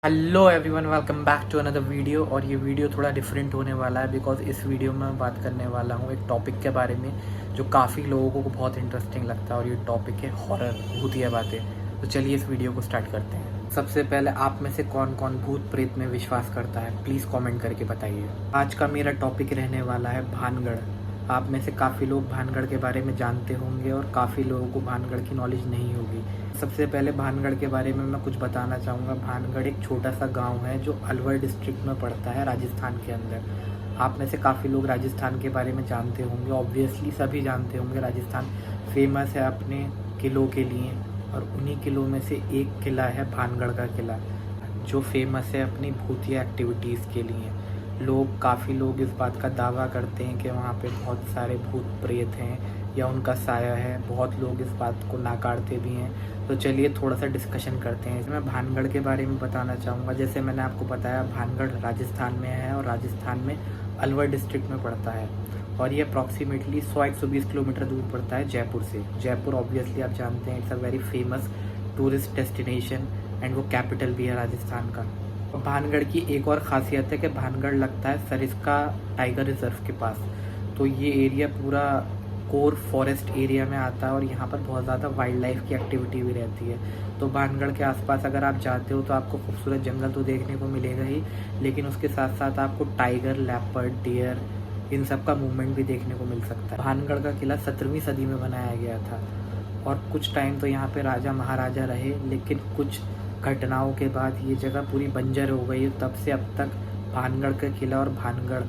Hello everyone, welcome back to another video. और ये video थोड़ा डिफरेंट होने वाला है बिकॉज इस वीडियो में मैं बात करने वाला हूँ एक टॉपिक के बारे में जो काफ़ी लोगों को बहुत इंटरेस्टिंग लगता है, और ये टॉपिक है हॉरर, भूतिया बातें। तो चलिए इस वीडियो को स्टार्ट करते हैं। सबसे पहले आप में से कौन कौन भूत प्रेत में विश्वास करता है, प्लीज़ कॉमेंट करके बताइए। आज का मेरा टॉपिक रहने वाला है भानगढ़। आप में से काफ़ी लोग भानगढ़ के बारे में जानते होंगे और काफ़ी लोगों को भानगढ़ की नॉलेज नहीं होगी। सबसे पहले भानगढ़ के बारे में मैं कुछ बताना चाहूँगा। भानगढ़ एक छोटा सा गांव है जो अलवर डिस्ट्रिक्ट में पड़ता है, राजस्थान के अंदर। आप में से काफ़ी लोग राजस्थान के बारे में जानते होंगे, ऑब्वियसली सभी जानते होंगे। राजस्थान फेमस है अपने किलों के लिए, और उन्हीं किलों में से एक किला है भानगढ़ का किला, जो फेमस है अपनी भूतिया एक्टिविटीज़ के लिए। काफ़ी लोग इस बात का दावा करते हैं कि वहाँ पे बहुत सारे भूत प्रेत हैं या उनका साया है। बहुत लोग इस बात को नाकारते भी हैं। तो चलिए थोड़ा सा डिस्कशन करते हैं। मैं भानगढ़ के बारे में बताना चाहूँगा। जैसे मैंने आपको बताया, भानगढ़ राजस्थान में है और राजस्थान में अलवर डिस्ट्रिक्ट में पड़ता है, और ये अप्रॉक्सीमेटली 100-120 किलोमीटर दूर पड़ता है जयपुर से। जयपुर ऑब्वियसली आप जानते हैं, it's a very famous tourist destination and वो कैपिटल भी है राजस्थान का। भानगढ़ की एक और ख़ासियत है कि भानगढ़ लगता है सरिस्का टाइगर रिजर्व के पास। तो ये एरिया पूरा कोर फॉरेस्ट एरिया में आता है, और यहाँ पर बहुत ज़्यादा वाइल्ड लाइफ की एक्टिविटी भी रहती है। तो भानगढ़ के आसपास अगर आप जाते हो तो आपको खूबसूरत जंगल तो देखने को मिलेगा ही, लेकिन उसके साथ साथ आपको टाइगर, लेपर्ड, डियर, इन सब का मूवमेंट भी देखने को मिल सकता है। भानगढ़ का किला 17वीं सदी में बनाया गया था, और कुछ टाइम तो यहाँ पे राजा महाराजा रहे, लेकिन कुछ घटनाओं के बाद ये जगह पूरी बंजर हो गई। तब से अब तक भानगढ़ का किला और भानगढ़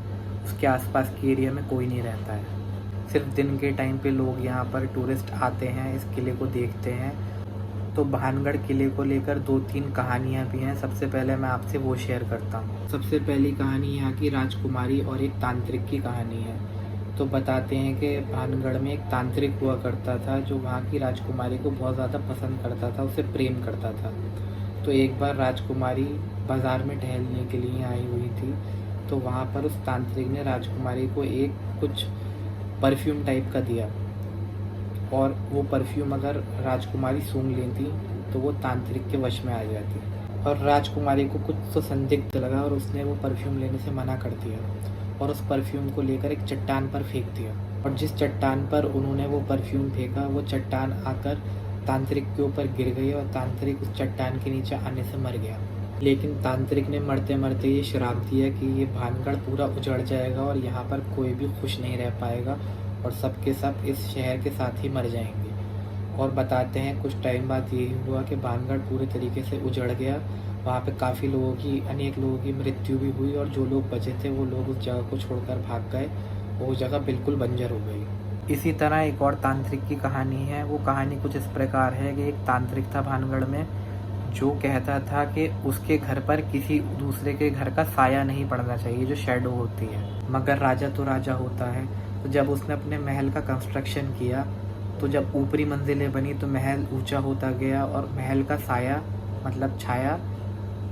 उसके आसपास के एरिया में कोई नहीं रहता है। सिर्फ दिन के टाइम पे लोग यहाँ पर टूरिस्ट आते हैं, इस किले को देखते हैं। तो भानगढ़ किले को लेकर 2-3 कहानियाँ भी हैं। सबसे पहले मैं आपसे वो शेयर करता हूँ। सबसे पहली कहानी यहाँ की राजकुमारी और एक तांत्रिक की कहानी है। तो बताते हैं कि भानगढ़ में एक तांत्रिक हुआ करता था जो वहाँ की राजकुमारी को बहुत ज़्यादा पसंद करता था, उसे प्रेम करता था। तो एक बार राजकुमारी बाज़ार में टहलने के लिए आई हुई थी, तो वहाँ पर उस तांत्रिक ने राजकुमारी को एक कुछ परफ्यूम टाइप का दिया, और वो परफ्यूम अगर राजकुमारी सूंघ लेती तो वो तांत्रिक के वश में आ जाती। और राजकुमारी को कुछ तो संदिग्ध लगा, और उसने वो परफ्यूम लेने से मना कर दिया, और उस परफ्यूम को लेकर एक चट्टान पर फेंक दिया। और जिस चट्टान पर उन्होंने वो परफ्यूम फेंका, वो चट्टान आकर तांत्रिक के ऊपर गिर गई, और तांत्रिक उस चट्टान के नीचे आने से मर गया। लेकिन तांत्रिक ने मरते मरते ये श्राप दिया कि ये भानगढ़ पूरा उजड़ जाएगा और यहाँ पर कोई भी खुश नहीं रह पाएगा, और सब के सब इस शहर के साथ ही मर जाएंगे। और बताते हैं कुछ टाइम बाद यही हुआ कि भानगढ़ पूरे तरीके से उजड़ गया। वहाँ पे काफ़ी लोगों की, अनेक लोगों की मृत्यु भी हुई, और जो लोग बचे थे वो लोग उस जगह को छोड़कर भाग गए। वो जगह बिल्कुल बंजर हो गई। इसी तरह एक और तांत्रिक की कहानी है। वो कहानी कुछ इस प्रकार है कि एक तांत्रिक था भानगढ़ में, जो कहता था कि उसके घर पर किसी दूसरे के घर का साया नहीं पड़ना चाहिए, जो शैडो होती है। मगर राजा तो राजा होता है। तो जब उसने अपने महल का कंस्ट्रक्शन किया, तो जब ऊपरी मंजिलें बनी तो महल ऊंचा होता गया, और महल का साया मतलब छाया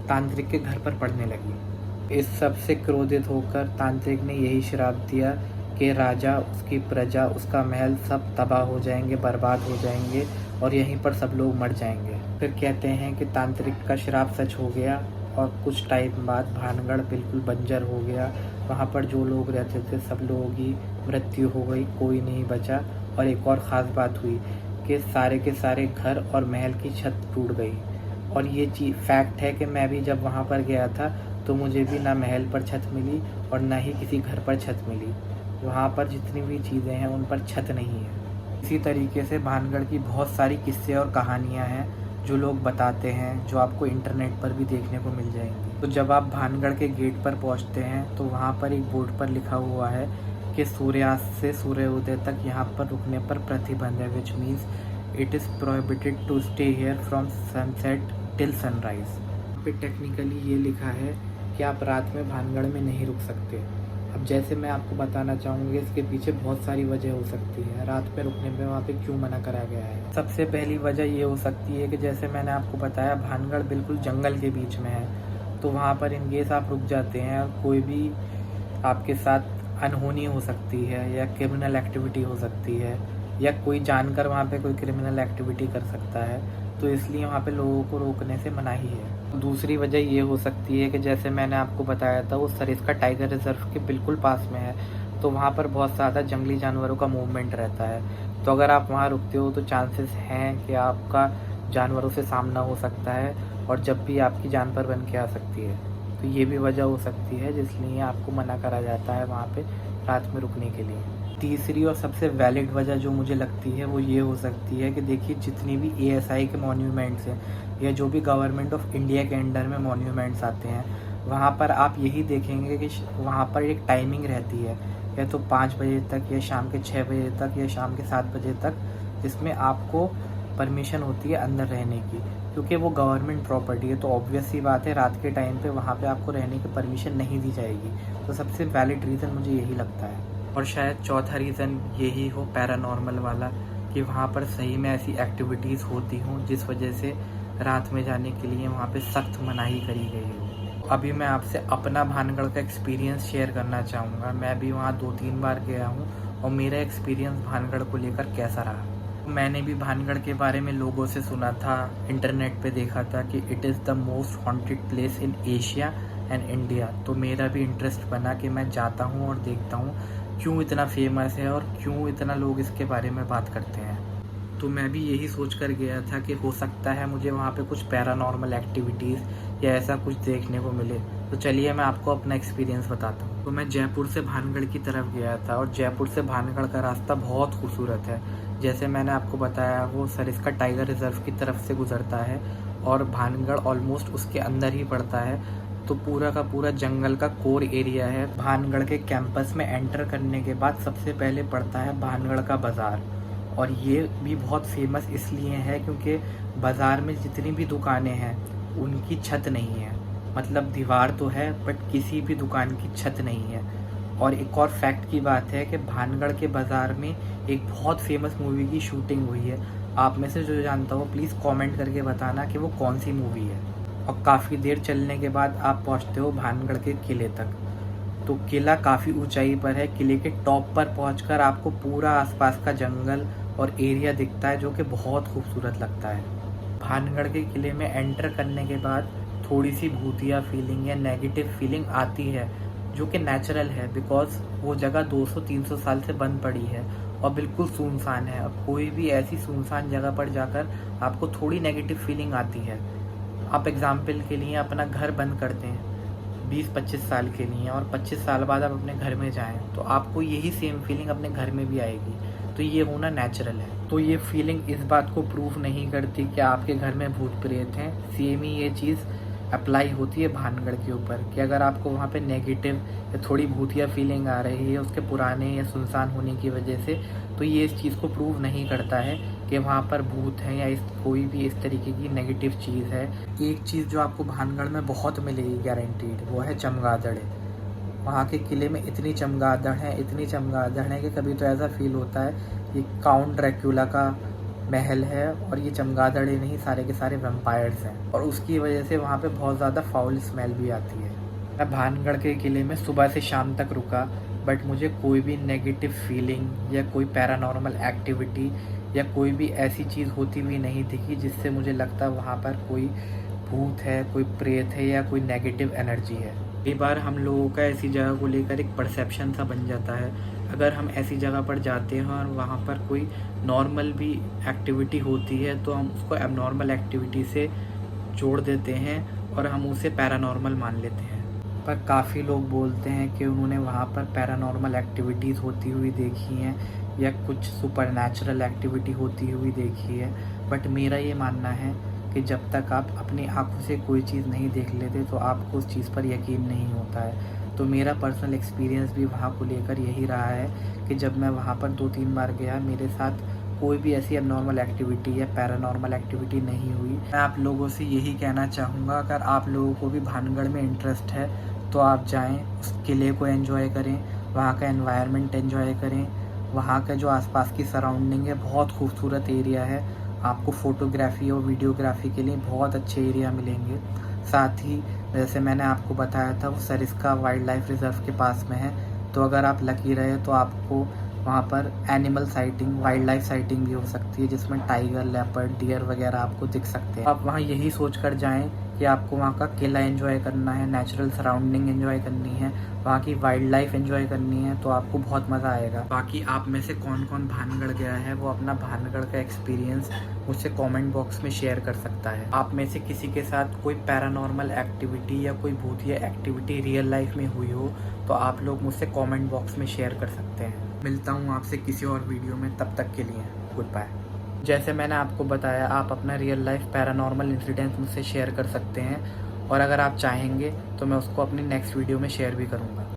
तांत्रिक के घर पर पड़ने लगी। इस सब से क्रोधित होकर तांत्रिक ने यही श्राप दिया कि राजा, उसकी प्रजा, उसका महल सब तबाह हो जाएंगे, बर्बाद हो जाएंगे, और यहीं पर सब लोग मर जाएंगे। फिर कहते हैं कि तांत्रिक का श्राप सच हो गया, और कुछ टाइम बाद भानगढ़ बिल्कुल बंजर हो गया। वहाँ पर जो लोग रहते थे सब लोगों की मृत्यु हो गई, कोई नहीं बचा। और एक और ख़ास बात हुई कि सारे के सारे घर और महल की छत टूट गई। और ये चीज़ फैक्ट है कि मैं भी जब वहाँ पर गया था तो मुझे भी ना महल पर छत मिली और ना ही किसी घर पर छत मिली। वहाँ पर जितनी भी चीज़ें हैं उन पर छत नहीं है। इसी तरीके से भानगढ़ की बहुत सारी किस्से और कहानियाँ हैं जो लोग बताते हैं, जो आपको इंटरनेट पर भी देखने को मिल जाएंगी। तो जब आप भानगढ़ के गेट पर पहुँचते हैं तो वहाँ पर एक बोर्ड पर लिखा हुआ है कि सूर्यास्त से सूर्योदय तक यहाँ पर रुकने पर प्रतिबंध है, which means it is prohibited to stay here from sunset till sunrise. पे टेक्निकली ये लिखा है कि आप रात में भानगढ़ में नहीं रुक सकते। अब जैसे मैं आपको बताना चाहूँगी, इसके पीछे बहुत सारी वजह हो सकती है रात में रुकने में वहाँ पे क्यों मना करा गया है। सबसे पहली वजह ये हो सकती है कि जैसे मैंने आपको बताया, भानगढ़ बिल्कुल जंगल के बीच में है। तो वहाँ पर इन केस आप रुक जाते हैं और कोई भी आपके साथ अनहोनी हो सकती है, या क्रिमिनल एक्टिविटी हो सकती है, या कोई जानकर वहाँ पे कोई क्रिमिनल एक्टिविटी कर सकता है। तो इसलिए वहाँ पे लोगों को रोकने से मनाही है। दूसरी वजह ये हो सकती है कि जैसे मैंने आपको बताया था वो सरिस्का टाइगर रिज़र्व के बिल्कुल पास में है, तो वहाँ पर बहुत ज़्यादा जंगली जानवरों का मूवमेंट रहता है। तो अगर आप वहाँ रुकते हो तो चांसेस हैं कि आपका जानवरों से सामना हो सकता है और जब भी आपकी जान पर बन के आ सकती है। तो ये भी वजह हो सकती है जिसलिए आपको मना करा जाता है वहाँ पे रात में रुकने के लिए। तीसरी और सबसे वैलिड वजह जो मुझे लगती है वो ये हो सकती है कि देखिए जितनी भी एएसआई के मॉन्यूमेंट्स हैं या जो भी गवर्नमेंट ऑफ इंडिया के अंडर में मॉन्यूमेंट्स आते हैं, वहाँ पर आप यही देखेंगे कि वहाँ पर एक टाइमिंग रहती है, या तो 5 बजे तक या शाम के 6 बजे तक या शाम के 7 बजे तक, जिसमें आपको परमिशन होती है अंदर रहने की, क्योंकि वो गवर्नमेंट प्रॉपर्टी है। तो ऑब्वियस सी बात है रात के टाइम पे वहाँ पे आपको रहने की परमिशन नहीं दी जाएगी। तो सबसे वैलिड रीज़न मुझे यही लगता है। और शायद चौथा रीज़न यही हो पैरानॉर्मल वाला, कि वहाँ पर सही में ऐसी एक्टिविटीज़ होती हों जिस वजह से रात में जाने के लिए वहाँ पे सख्त मनाही करी गई हो। अभी मैं आपसे अपना भानगढ़ का एक्सपीरियंस शेयर करना चाहूँगा। मैं भी वहाँ 2-3 बार गया हूँ और मेरा एक्सपीरियंस भानगढ़ को लेकर कैसा रहा। मैंने भी भानगढ़ के बारे में लोगों से सुना था, इंटरनेट पे देखा था कि it is the most haunted place in Asia and India. तो मेरा भी इंटरेस्ट बना कि मैं जाता हूँ और देखता हूँ क्यों इतना फेमस है और क्यों इतना लोग इसके बारे में बात करते हैं। तो मैं भी यही सोच कर गया था कि हो सकता है मुझे वहाँ पे कुछ पैरानॉर्मल एक्टिविटीज़ या ऐसा कुछ देखने को मिले। तो चलिए मैं आपको अपना एक्सपीरियंस बताता हूँ। तो मैं जयपुर से भानगढ़ की तरफ गया था और जयपुर से भानगढ़ का रास्ता बहुत खूबसूरत है। जैसे मैंने आपको बताया वो सरिस्का टाइगर रिज़र्व की तरफ से गुजरता है और भानगढ़ ऑलमोस्ट उसके अंदर ही पड़ता है। तो पूरा का पूरा जंगल का कोर एरिया है। भानगढ़ के कैंपस में एंटर करने के बाद सबसे पहले पड़ता है भानगढ़ का बाज़ार, और ये भी बहुत फेमस इसलिए है क्योंकि बाज़ार में जितनी भी दुकानें हैं उनकी छत नहीं है। मतलब दीवार तो है बट किसी भी दुकान की छत नहीं है। और एक और फैक्ट की बात है कि भानगढ़ के बाज़ार में एक बहुत फेमस मूवी की शूटिंग हुई है। आप में से जो जानता हो प्लीज़ कमेंट करके बताना कि वो कौन सी मूवी है। और काफ़ी देर चलने के बाद आप पहुंचते हो भानगढ़ के किले तक। तो किला काफ़ी ऊंचाई पर है। किले के टॉप पर पहुंचकर आपको पूरा आसपास का जंगल और एरिया दिखता है जो कि बहुत खूबसूरत लगता है। भानगढ़ के किले में एंटर करने के बाद थोड़ी सी भूतिया फीलिंग या नेगेटिव फीलिंग आती है, जो कि नेचुरल है बिकॉज़ वो जगह 200-300 साल से बंद पड़ी है और बिल्कुल सुनसान है। और कोई भी ऐसी सुनसान जगह पर जाकर आपको थोड़ी नेगेटिव फीलिंग आती है। आप एग्ज़ाम्पल के लिए अपना घर बंद करते हैं 20-25 साल के लिए और 25 साल बाद आप अपने घर में जाएं तो आपको यही सेम फीलिंग अपने घर में भी आएगी। तो ये होना नेचुरल है। तो ये फीलिंग इस बात को प्रूव नहीं करती कि आपके घर में भूत प्रेत हैं। सेम ही ये चीज़ अप्लाई होती है भानगढ़ के ऊपर कि अगर आपको वहाँ पे नेगेटिव या थोड़ी भूतिया फीलिंग आ रही है उसके पुराने या सुनसान होने की वजह से, तो ये इस चीज़ को प्रूव नहीं करता है कि वहाँ पर भूत हैं या कोई भी इस तरीके की नेगेटिव चीज़ है। एक चीज़ जो आपको भानगढ़ में बहुत मिलेगी गारंटीड, वो है चमगादड़। वहाँ के किले में इतनी चमगादड़ हैं कि कभी तो ऐसा फील होता है कि काउंट ड्रैक्युला का महल है और ये चमगादड़े नहीं, सारे के सारे वैम्पायर्स हैं। और उसकी वजह से वहाँ पे बहुत ज़्यादा फाउल स्मेल भी आती है। मैं भानगढ़ के किले में सुबह से शाम तक रुका बट मुझे कोई भी नेगेटिव फीलिंग या कोई पैरानॉर्मल एक्टिविटी या कोई भी ऐसी चीज़ होती हुई नहीं दिखी जिससे मुझे लगता वहाँ पर कोई भूत है, कोई प्रेत है या कोई नेगेटिव एनर्जी है। कई बार हम लोगों का ऐसी जगह को लेकर एक परसेप्शन सा बन जाता है। अगर हम ऐसी जगह पर जाते हैं और वहाँ पर कोई नॉर्मल भी एक्टिविटी होती है तो हम उसको एबनॉर्मल एक्टिविटी से जोड़ देते हैं और हम उसे पैरानॉर्मल मान लेते हैं। पर काफ़ी लोग बोलते हैं कि उन्होंने वहाँ पर पैरानॉर्मल एक्टिविटीज़ होती हुई देखी हैं या कुछ सुपरनैचुरल एक्टिविटी होती हुई देखी है। बट मेरा ये मानना है कि जब तक आप अपनी आँखों से कोई चीज़ नहीं देख लेते तो आपको उस चीज़ पर यकीन नहीं होता है। तो मेरा पर्सनल एक्सपीरियंस भी वहाँ को लेकर यही रहा है कि जब मैं वहाँ पर 2-3 बार गया मेरे साथ कोई भी ऐसी अबनॉर्मल एक्टिविटी या पैरानॉर्मल एक्टिविटी नहीं हुई। मैं आप लोगों से यही कहना चाहूँगा, अगर आप लोगों को भी भानगढ़ में इंटरेस्ट है तो आप जाएँ, उस किले को एंजॉय करें, वहाँ का एनवायरनमेंट एंजॉय करें। वहाँ का जो आसपास की सराउंडिंग है बहुत खूबसूरत एरिया है। आपको फ़ोटोग्राफ़ी और वीडियोग्राफ़ी के लिए बहुत अच्छे एरिया मिलेंगे। साथ ही जैसे मैंने आपको बताया था वो सरिस्का वाइल्ड लाइफ रिज़र्व के पास में है। तो अगर आप लकी रहे तो आपको वहाँ पर animal sighting, wildlife sighting भी हो सकती है, जिसमें टाइगर, लेपर्ड, डियर वगैरह आपको दिख सकते हैं। आप वहाँ यही सोच कर जाएँ कि आपको वहाँ का किला एंजॉय करना है, नेचुरल सराउंडिंग एंजॉय करनी है, वहाँ की वाइल्ड लाइफ एंजॉय करनी है, तो आपको बहुत मज़ा आएगा। बाकी आप में से कौन कौन भानगढ़ गया है, वो अपना भानगढ़ का एक्सपीरियंस मुझसे कमेंट बॉक्स में शेयर कर सकता है। आप में से किसी के साथ कोई पैरानॉर्मल एक्टिविटी या कोई भूतिया एक्टिविटी रियल लाइफ में हुई हो, तो आप लोग मुझसे कमेंट बॉक्स में शेयर कर सकते हैं। मिलता हूँ आपसे किसी और वीडियो में, तब तक के लिए गुड बाय। जैसे मैंने आपको बताया, आप अपना रियल लाइफ पैरानॉर्मल इंसिडेंट मुझसे शेयर कर सकते हैं, और अगर आप चाहेंगे तो मैं उसको अपनी नेक्स्ट वीडियो में शेयर भी करूँगा।